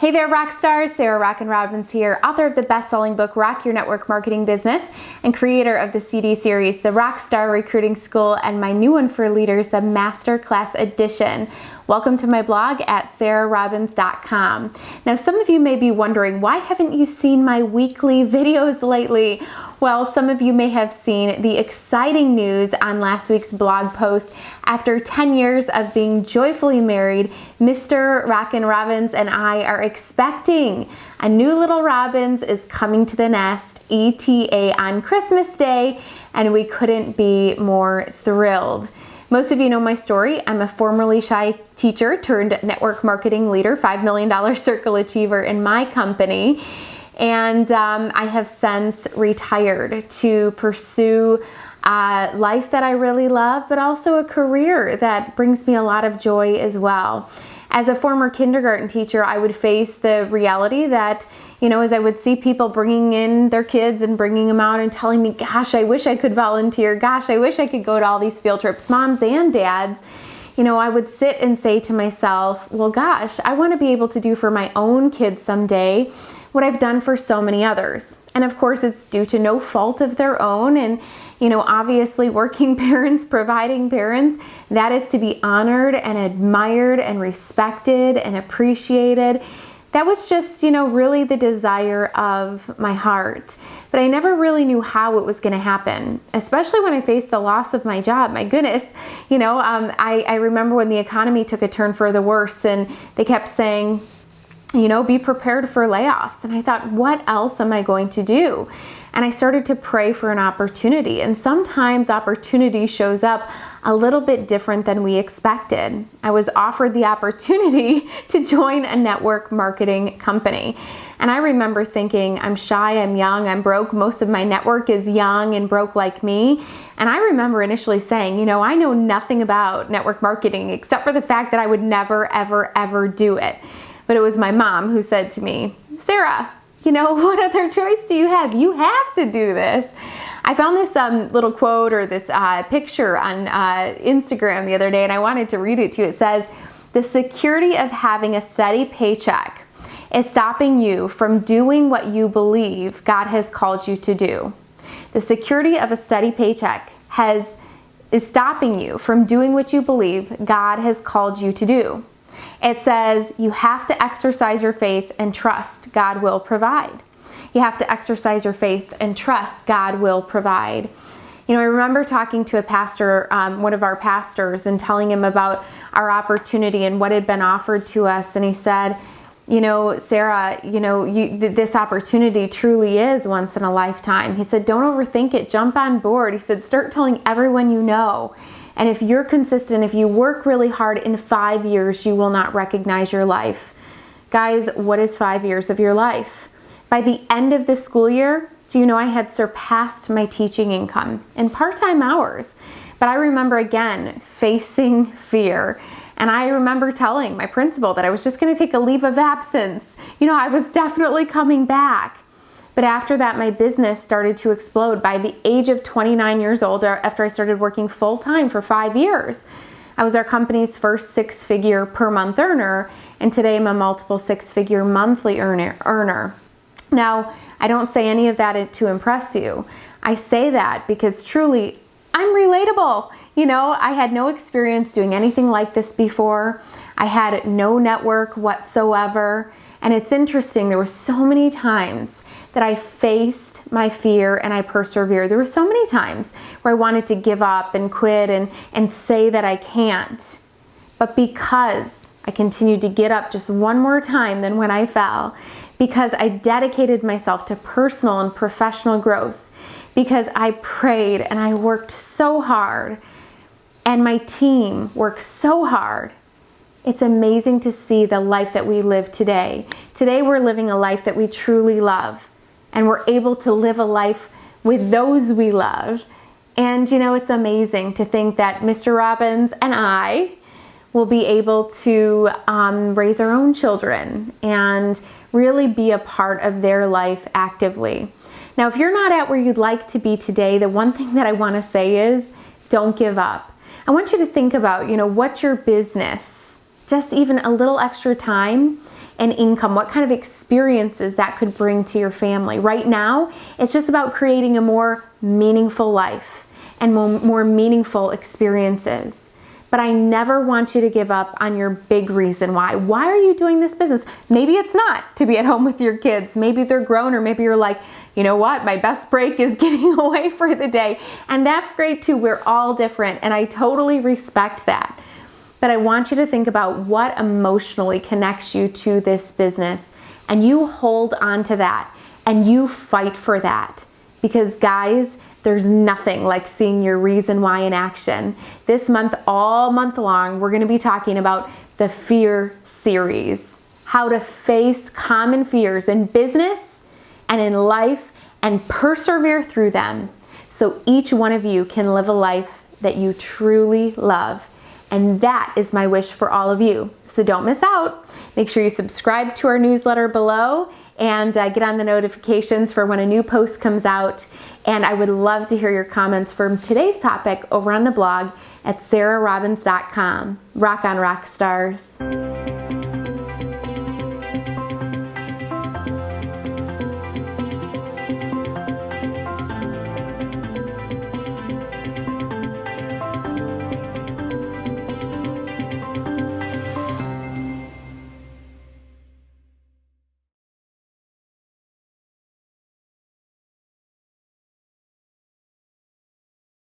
Hey there, rock stars. Sarah Robbins here, author of the best-selling book, Rock Your Network Marketing Business, and creator of the CD series, The Rockstar Recruiting School, and my new one for leaders, the Masterclass Edition. Welcome to my blog at sarahrobbins.com. Now, some of you may be wondering, why haven't you seen my weekly videos lately? Well, some of you may have seen the exciting news on last week's blog post. After 10 years of being joyfully married, Mr. Rockin' Robbins and I are expecting a new little Robbins is coming to the nest, ETA, on Christmas Day, and we couldn't be more thrilled. Most of you know my story. I'm a formerly shy teacher turned network marketing leader, $5 million circle achiever in my company. And I have since retired to pursue a life that I really love, but also a career that brings me a lot of joy as well. As a former kindergarten teacher, I would face the reality that, as I would see people bringing in their kids and bringing them out and telling me, gosh, I wish I could volunteer. Gosh, I wish I could go to all these field trips, moms and dads. I would sit and say to myself, well, gosh, I want to be able to do for my own kids someday what I've done for so many others. And of course, it's due to no fault of their own. And, obviously working parents, providing parents, that is to be honored and admired and respected and appreciated. That was just, really the desire of my heart. But I never really knew how it was going to happen, especially when I faced the loss of my job. My goodness, I remember when the economy took a turn for the worse and they kept saying, be prepared for layoffs. And I thought, what else am I going to do? And I started to pray for an opportunity. And sometimes opportunity shows up a little bit different than we expected. I was offered the opportunity to join a network marketing company. And I remember thinking, I'm shy, I'm young, I'm broke. Most of my network is young and broke like me. And I remember initially saying, I know nothing about network marketing except for the fact that I would never, ever, ever do it. But it was my mom who said to me, Sarah, what other choice do you have? You have to do this. I found this little quote or this picture on Instagram the other day, and I wanted to read it to you. It says, the security of having a steady paycheck is stopping you from doing what you believe God has called you to do. The security of a steady paycheck is stopping you from doing what you believe God has called you to do. It says you have to exercise your faith and trust God will provide. You have to exercise your faith and trust God will provide. I remember talking to a pastor, one of our pastors, and telling him about our opportunity and what had been offered to us. And he said, Sarah, this opportunity truly is once in a lifetime. He said, don't overthink it. Jump on board. He said, start telling everyone you know. And if you're consistent, if you work really hard, in 5 years, you will not recognize your life. Guys, what is 5 years of your life? By the end of the school year, do you know I had surpassed my teaching income in part-time hours? But I remember again facing fear. And I remember telling my principal that I was just going to take a leave of absence. I was definitely coming back. But after that, my business started to explode. By the age of 29 years old, after I started working full-time for 5 years, I was our company's first six-figure per month earner, and today I'm a multiple six-figure monthly earner. Now, I don't say any of that to impress you. I say that because truly, I'm relatable. I had no experience doing anything like this before. I had no network whatsoever. And it's interesting, there were so many times that I faced my fear and I persevered. There were so many times where I wanted to give up and quit and say that I can't. But because I continued to get up just one more time than when I fell, because I dedicated myself to personal and professional growth, because I prayed and I worked so hard and my team worked so hard, it's amazing to see the life that we live today. Today we're living a life that we truly love. And we're able to live a life with those we love. And it's amazing to think that Mr. Robbins and I will be able to raise our own children and really be a part of their life actively. Now, if you're not at where you'd like to be today, the one thing that I want to say is don't give up. I want you to think about, what's your business? Just even a little extra time an income, what kind of experiences that could bring to your family. Right now, it's just about creating a more meaningful life and more meaningful experiences. But I never want you to give up on your big reason why. Why are you doing this business? Maybe it's not to be at home with your kids. Maybe they're grown, or maybe you're like, you know what, my best break is getting away for the day. And that's great too. We're all different, and I totally respect that. But I want you to think about what emotionally connects you to this business, and you hold on to that and you fight for that. Because guys, there's nothing like seeing your reason why in action. This month, all month long, we're going to be talking about the Fear series, how to face common fears in business and in life and persevere through them so each one of you can live a life that you truly love. And that is my wish for all of you. So don't miss out. Make sure you subscribe to our newsletter below and get on the notifications for when a new post comes out. And I would love to hear your comments from today's topic over on the blog at sarahrobbins.com. Rock on, rock stars.